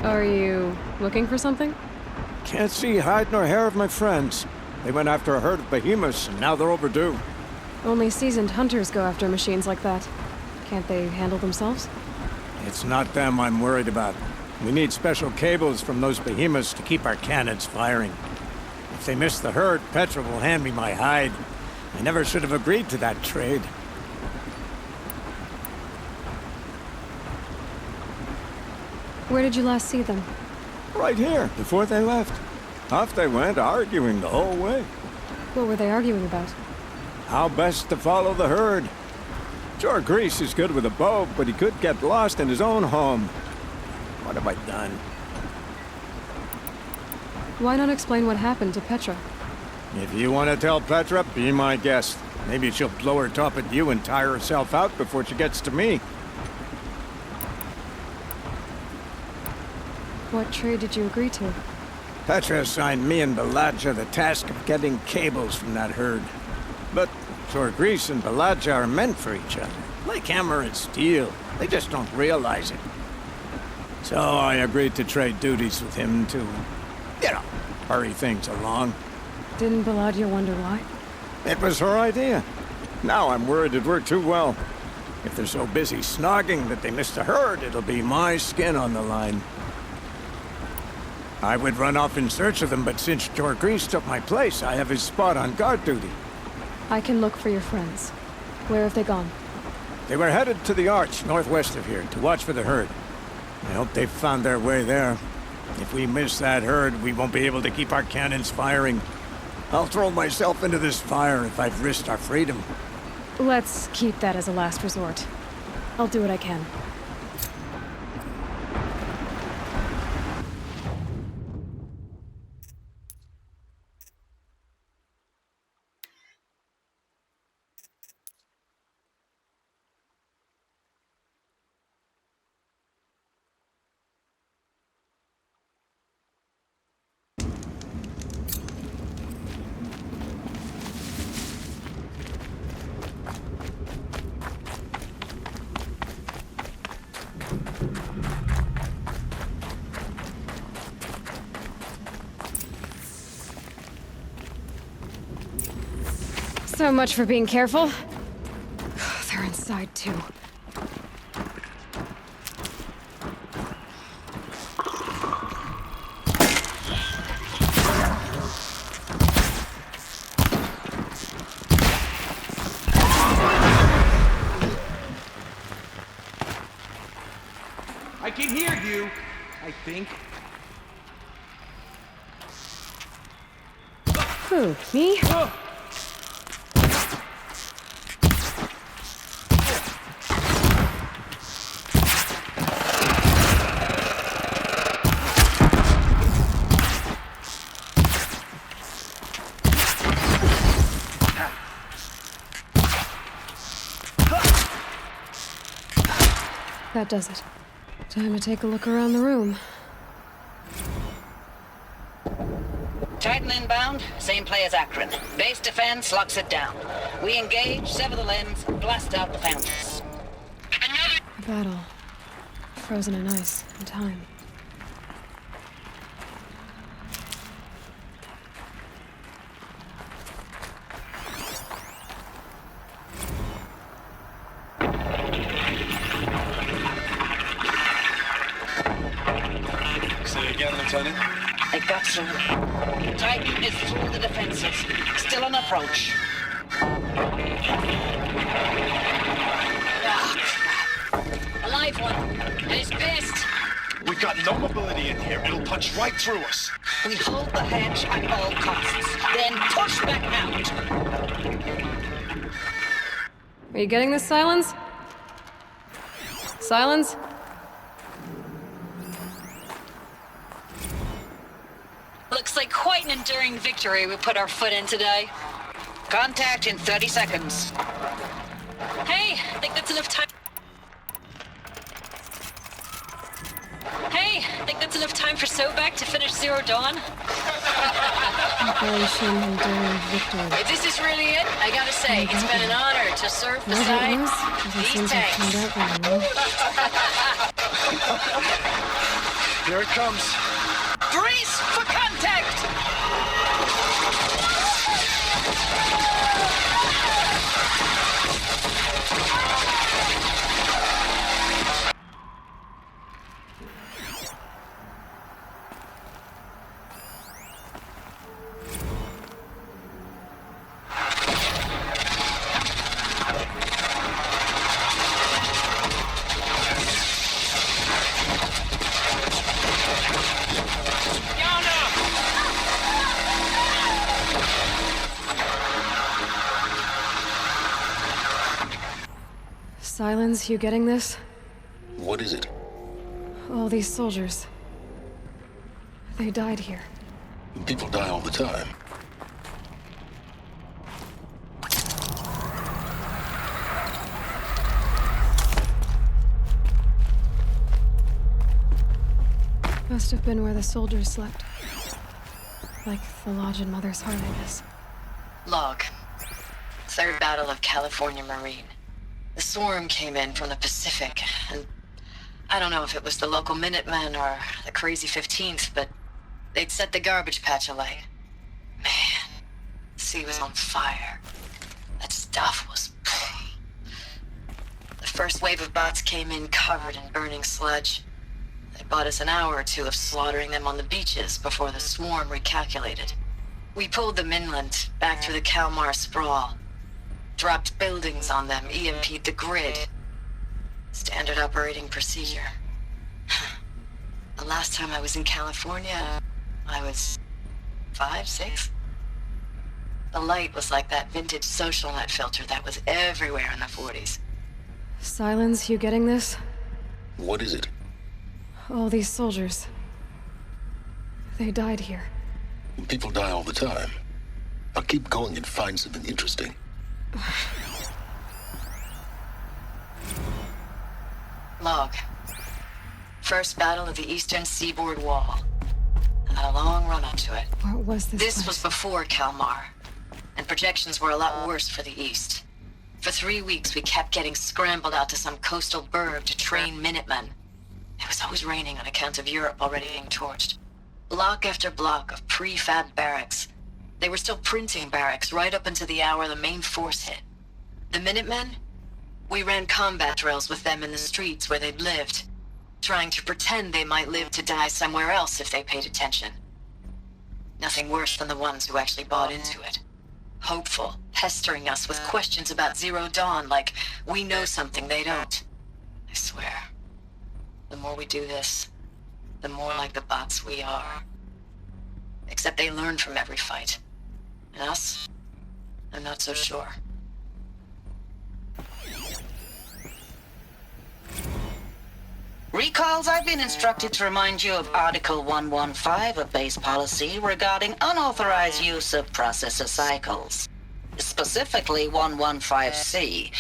Are you looking for something? Can't see hide nor hair of my friends. They went after a herd of behemoths, and now they're overdue. Only seasoned hunters go after machines like that. Can't they handle themselves? It's not them I'm worried about. We need special cables from those behemoths to keep our cannons firing. If they miss the herd, Petra will hand me my hide. I never should have agreed to that trade. Where did you last see them? Right here, before they left. Off they went, arguing the whole way. What were they arguing about? How best to follow the herd. Sure, Grease is good with a bow, but he could get lost in his own home. What have I done? Why not explain what happened to Petra? If you want to tell Petra, be my guest. Maybe she'll blow her top at you and tire herself out before she gets to me. What trade did you agree to? Petra assigned me and Baladja the task of getting cables from that herd. But sure, Grease and Baladja are meant for each other. Like hammer and steel. They just don't realize it. So I agreed to trade duties with him to, hurry things along. Didn't Baladja wonder why? It was her idea. Now I'm worried it worked too well. If they're so busy snogging that they miss the herd, it'll be my skin on the line. I would run off in search of them, but since Jor Grease took my place, I have his spot on guard duty. I can look for your friends. Where have they gone? They were headed to the Arch, northwest of here, to watch for the herd. I hope they've found their way there. If we miss that herd, we won't be able to keep our cannons firing. I'll throw myself into this fire if I've risked our freedom. Let's keep that as a last resort. I'll do what I can. So much for being careful. They're inside, too. I can hear you, I think. Who, me? That does it. Time to take a look around the room. Titan inbound, same play as Akron. Base defense locks it down. We engage, sever the lens, blast out the fountains. A battle. Frozen in ice and time. Lieutenant? They got through. Titan is through the defenses. Still on approach. A live one. And he's pissed. We've got no mobility in here. It'll punch right through us. We hold the hedge at all costs. Then push back out. Are you getting this, Silence? Silence? Looks like quite an enduring victory we put our foot in today. Contact in 30 seconds. Hey, I think that's enough time. Hey, I think that's enough time for Sobek to finish Zero Dawn. Operation Enduring Victory. If this is really it, I gotta say, it's been an honor to serve beside these tanks. Here it comes. Brace for contact! Silence, you getting this? What is it? All these soldiers. They died here. People die all the time. Must have been where the soldiers slept. Like the lodge in Mother's Heart, I guess. Log. Third Battle of California Marine. The swarm came in from the Pacific, and I don't know if it was the local Minutemen or the crazy 15th, but they'd set the garbage patch alight. Man, the sea was on fire. That stuff was... The first wave of bots came in covered in burning sludge. They bought us an hour or two of slaughtering them on the beaches before the swarm recalculated. We pulled them inland, back through the Kalmar sprawl. Dropped buildings on them, EMP'd the grid. Standard operating procedure. The last time I was in California, I was 5, 6? The light was like that vintage social net filter that was everywhere in the 40s. Silence, you getting this? What is it? All these soldiers. They died here. People die all the time. I'll keep going and find something interesting. Log. First battle of the Eastern Seaboard Wall. I had a long run up to it. What was this This place? was before Kalmar, and projections were a lot worse for the East. For 3 weeks, we kept getting scrambled out to some coastal burg to train Minutemen. It was always raining on account of Europe already being torched. Block after block of prefab barracks. They were still printing barracks right up until the hour the main force hit. The Minutemen? We ran combat drills with them in the streets where they'd lived, trying to pretend they might live to die somewhere else if they paid attention. Nothing worse than the ones who actually bought into it. Hopeful, pestering us with questions about Zero Dawn like we know something they don't. I swear, the more we do this, the more like the bots we are. Except they learn from every fight. And us? I'm not so sure. Recalls, I've been instructed to remind you of Article 115 of base policy regarding unauthorized use of processor cycles. Specifically 115C.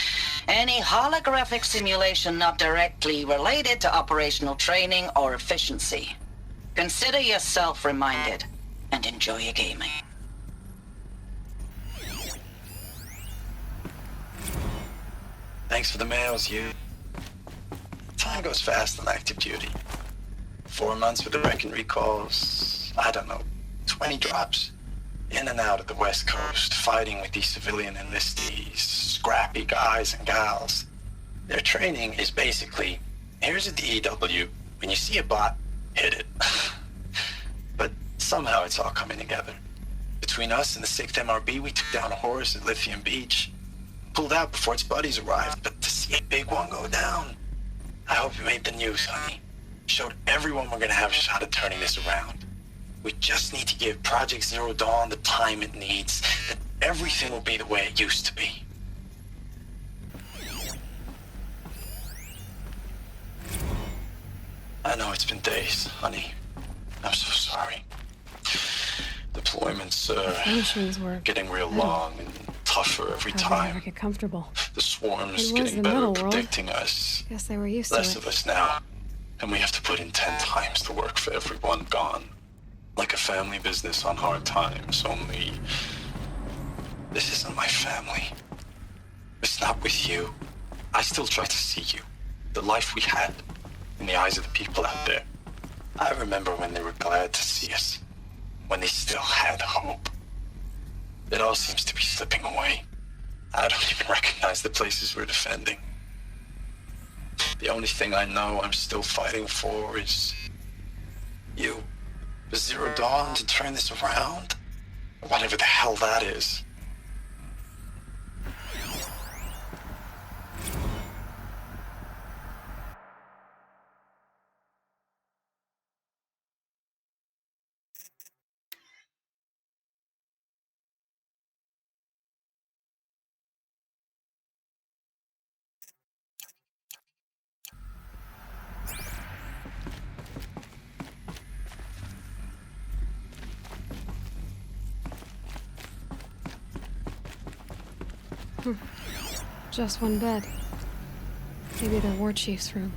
Any holographic simulation not directly related to operational training or efficiency. Consider yourself reminded and enjoy your gaming. Thanks for the mails, you. Time goes fast on active duty. 4 months with the wrecking recalls, I don't know, 20 drops. In and out of the West Coast, fighting with these civilian enlistees, scrappy guys and gals. Their training is basically, here's a DEW, when you see a bot, hit it. But somehow it's all coming together. Between us and the 6th MRB, we took down a horse at Lithium Beach. Pulled out before its buddies arrived, but to see a big one go down. I hope you made the news, honey. Showed everyone we're gonna have a shot at turning this around. We just need to give Project Zero Dawn the time it needs, then everything will be the way it used to be. I know it's been days, honey. I'm so sorry. Deployments Missions were getting real long and tougher every How'd they ever time. get comfortable? The swarm's It was getting the better metal at world. predicting us. Guess they were used Less to of it. us now. And we have to put in 10 times the work for everyone gone. Like a family business on hard times, only... This isn't my family. It's not with you. I still try to see you. The life we had in the eyes of the people out there. I remember when they were glad to see us, when they still had hope. It all seems to be slipping away. I don't even recognize the places we're defending. The only thing I know I'm still fighting for is you. The Zero Dawn to turn this around? Whatever the hell that is. Just one bed. Maybe the war chief's room.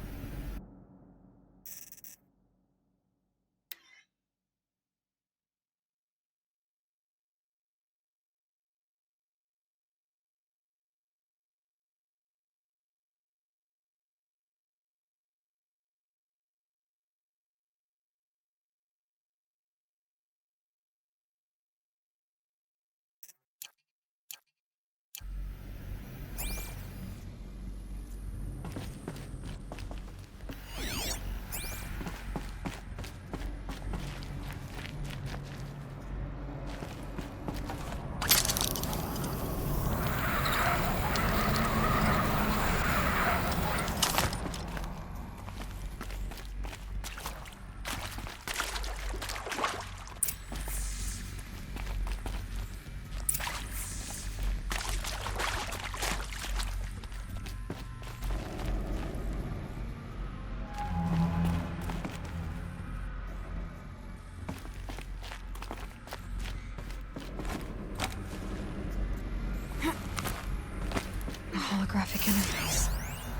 Holographic interface.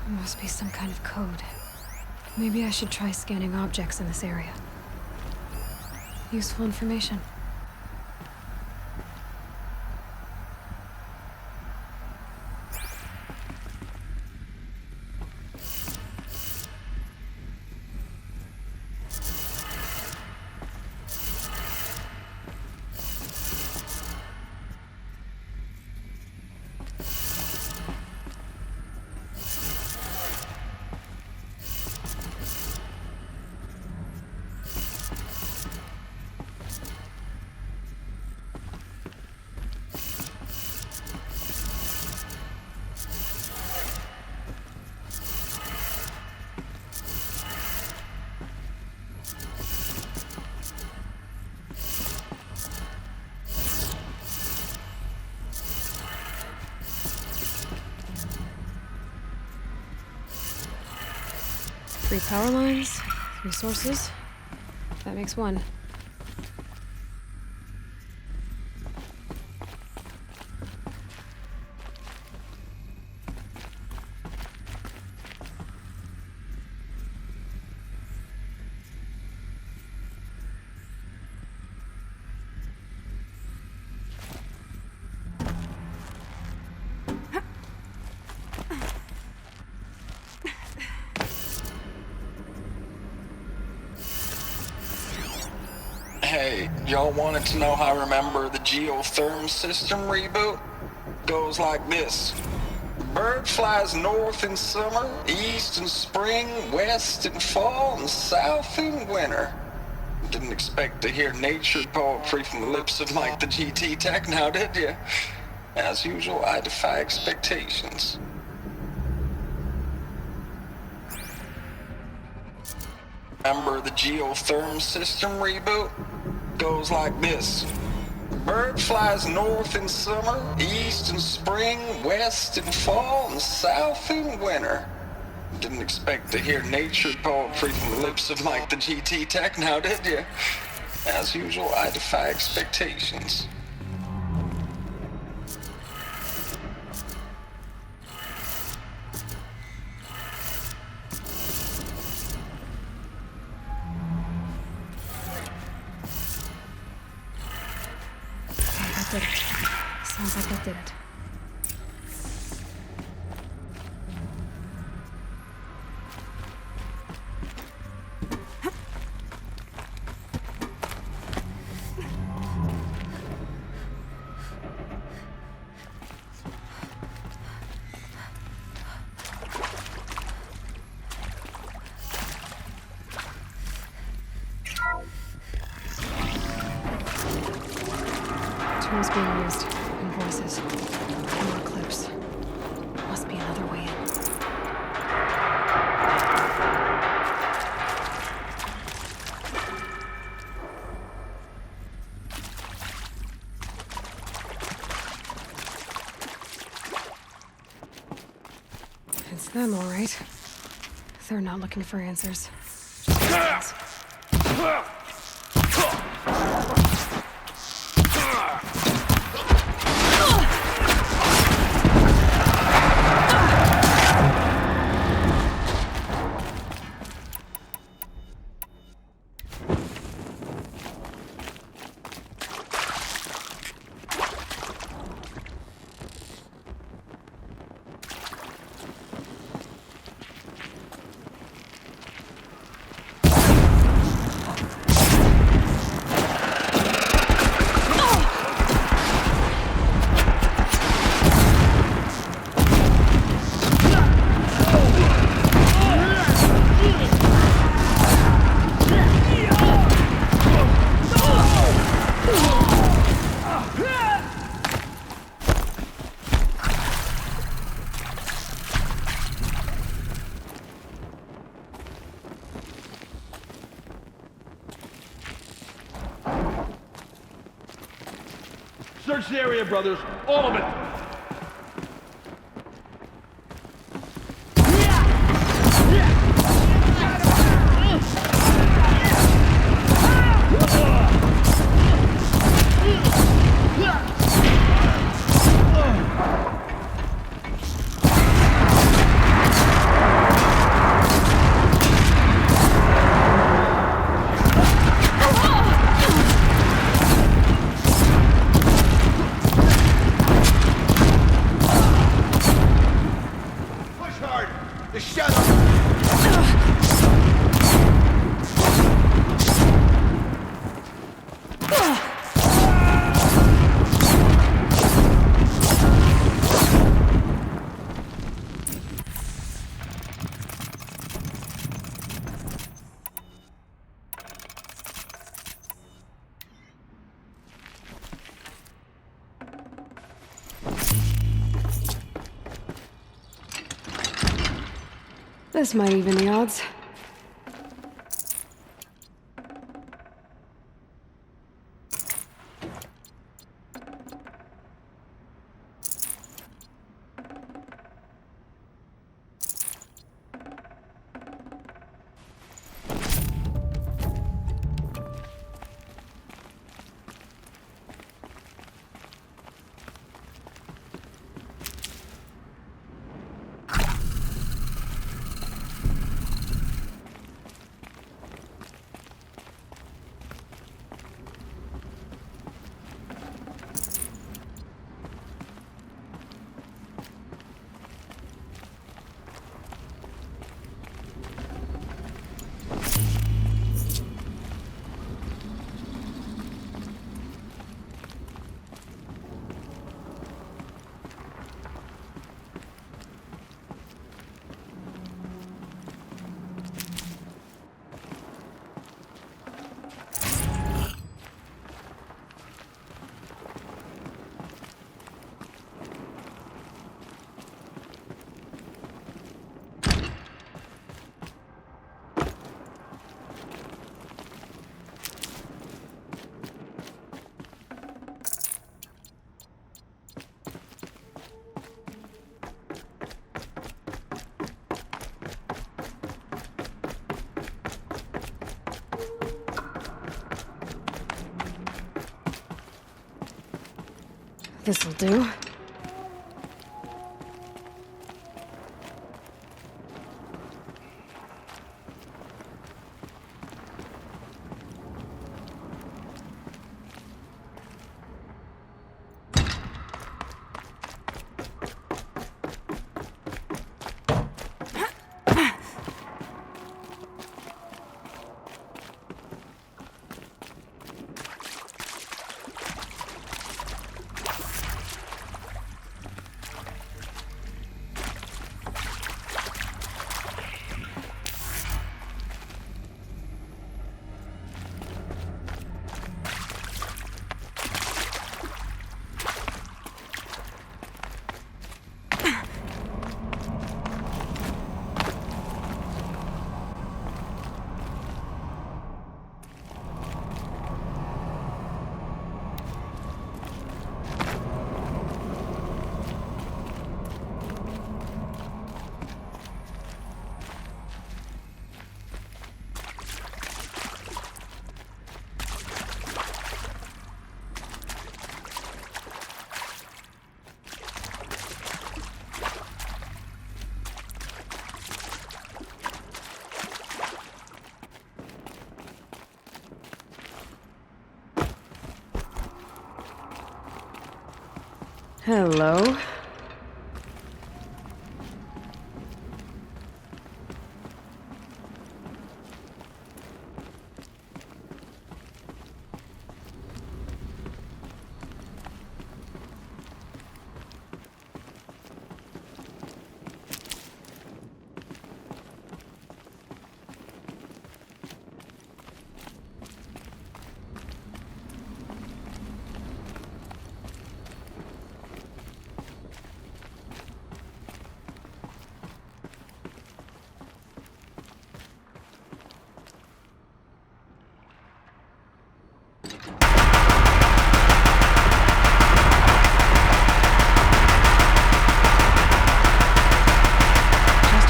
Must be some kind of code. Maybe I should try scanning objects in this area. Useful information. Three power lines, 3 sources. That makes 1. Hey, y'all wanted to know how I remember the geotherm system reboot? Goes like this. Bird flies north in summer, east in spring, west in fall, and south in winter. Didn't expect to hear nature poetry from the lips of Mike the GT Tech now, did you? As usual, I defy expectations. Remember the geotherm system reboot? Goes like this. Bird flies north in summer, east in spring, west in fall, and south in winter. Didn't expect to hear nature poetry from the lips of Mike the GT Tech now, did you? As usual, I defy expectations. Did it. Sounds like that did it. Signals being used. And voices. More Eclipse. Must be another way in. It's them, all right. They're not looking for answers. Just Search the area, brothers. All of it. This might even the odds. This'll do. Hello.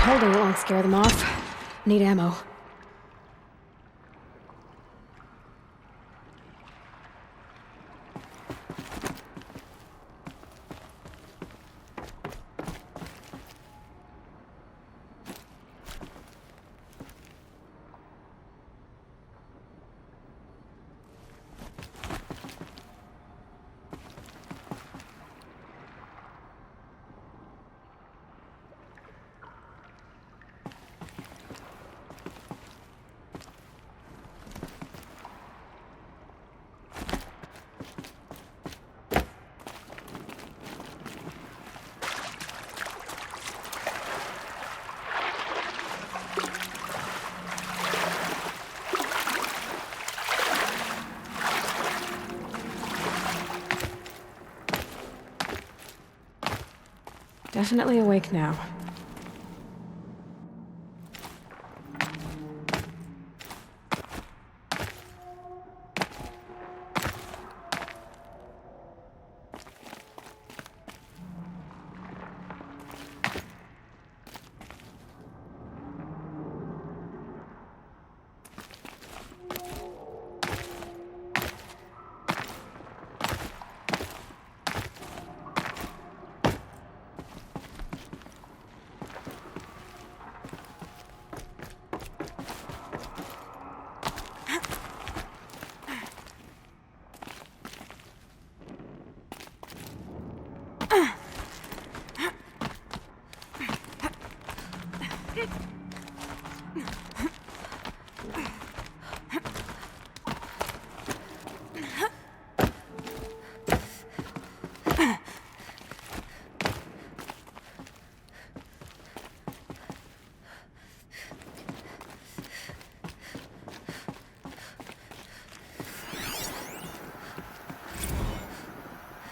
Holding won't scare them off. Need ammo. Definitely awake now.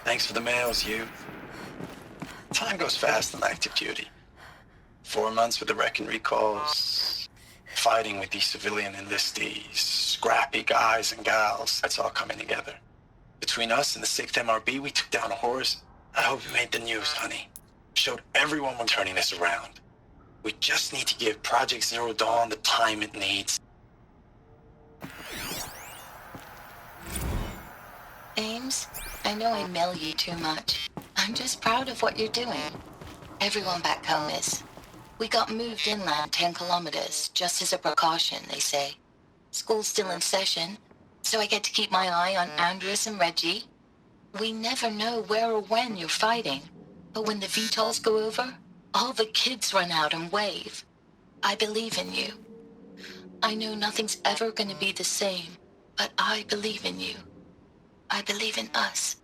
Thanks for the mails, you. Time goes fast on active duty. 4 months with the wreck and recalls, fighting with these civilian enlistees, scrappy guys and gals. That's all coming together. Between us and the 6th MRB, we took down a horse. I hope we made the news, honey. Showed everyone we're turning this around. We just need to give Project Zero Dawn the time it needs. Ames, I know I mail you too much. I'm just proud of what you're doing. Everyone back home is. We got moved inland 10 kilometers, just as a precaution, they say. School's still in session, so I get to keep my eye on Andres and Reggie. We never know where or when you're fighting, but when the VTOLs go over, all the kids run out and wave. I believe in you. I know nothing's ever gonna be the same, but I believe in you. I believe in us.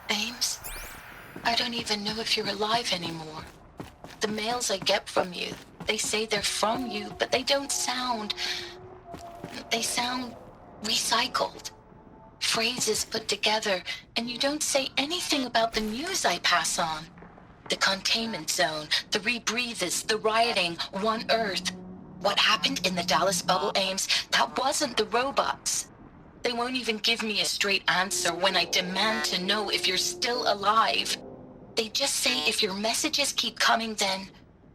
Ames, I don't even know if you're alive anymore. The mails I get from you, they say they're from you, but they don't sound... They sound recycled. Phrases put together, and you don't say anything about the news I pass on. The containment zone, the rebreathers, the rioting, One Earth. What happened in the Dallas bubble, Ames, that wasn't the robots. They won't even give me a straight answer when I demand to know if you're still alive. They just say if your messages keep coming, then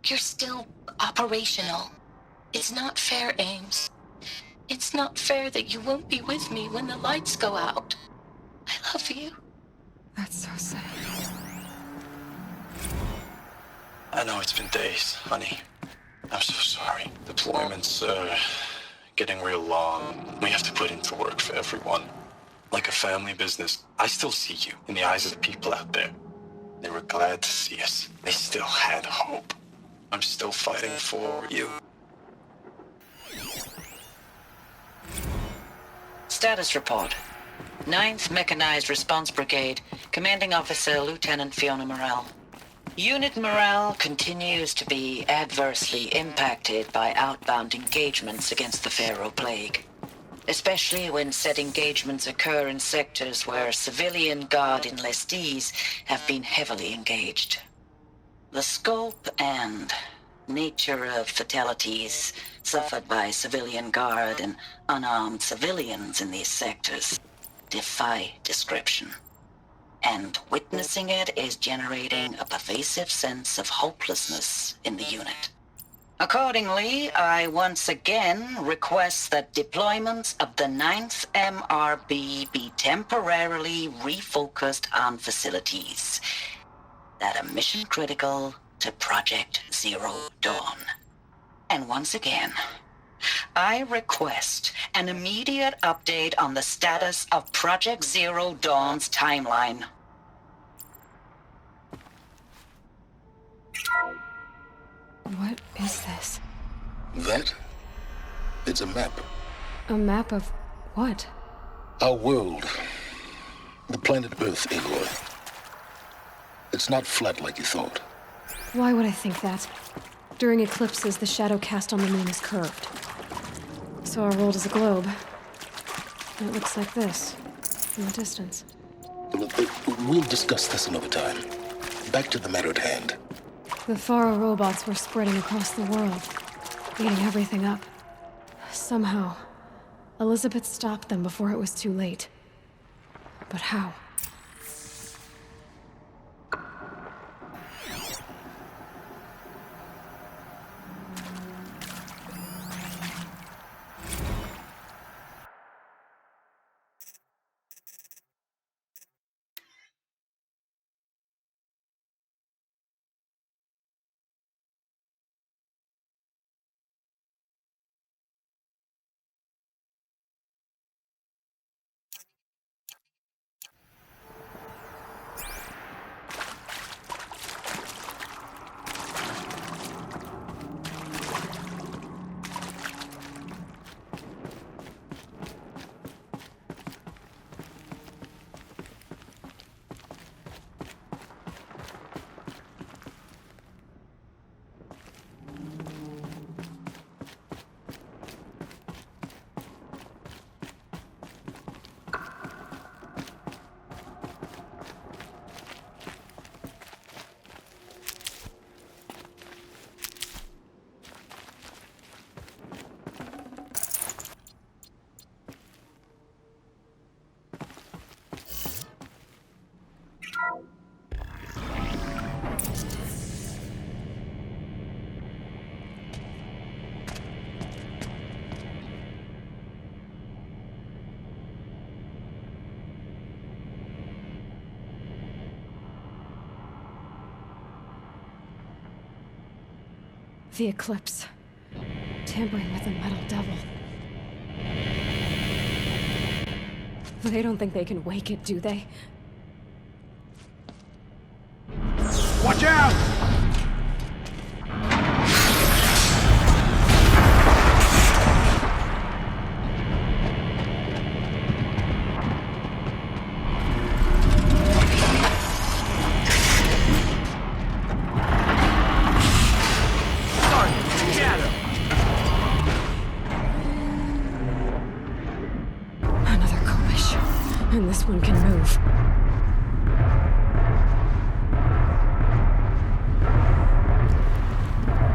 you're still operational. It's not fair, Ames. It's not fair that you won't be with me when the lights go out. I love you. That's so sad. I know it's been days, honey. I'm so sorry. Deployments, getting real long. We have to put into work for everyone. Like a family business. I still see you in the eyes of the people out there. They were glad to see us. They still had hope. I'm still fighting for you. Status report. 9th Mechanized Response Brigade, Commanding Officer Lieutenant Fiona Morrell. Unit morale continues to be adversely impacted by outbound engagements against the Pharaoh Plague, especially when said engagements occur in sectors where civilian guard enlistees have been heavily engaged. The scope and nature of fatalities suffered by civilian guard and unarmed civilians in these sectors defy description. And witnessing it is generating a pervasive sense of hopelessness in the unit. Accordingly, I once again request that deployments of the 9th MRB be temporarily refocused on facilities that are mission critical to Project Zero Dawn. And once again, I request an immediate update on the status of Project Zero Dawn's timeline. What is this? That? It's a map. A map of what? Our world. The planet Earth, Aloy. It's not flat like you thought. Why would I think that? During eclipses, the shadow cast on the moon is curved. So our world is a globe. And it looks like this, from a distance. We'll discuss this another time. Back to the matter at hand. The Faro robots were spreading across the world, eating everything up. Somehow, Elizabeth stopped them before it was too late. But how? The Eclipse. Tampering with the Metal Devil. They don't think they can wake it, do they? Watch out! Another coalition. And this one can move.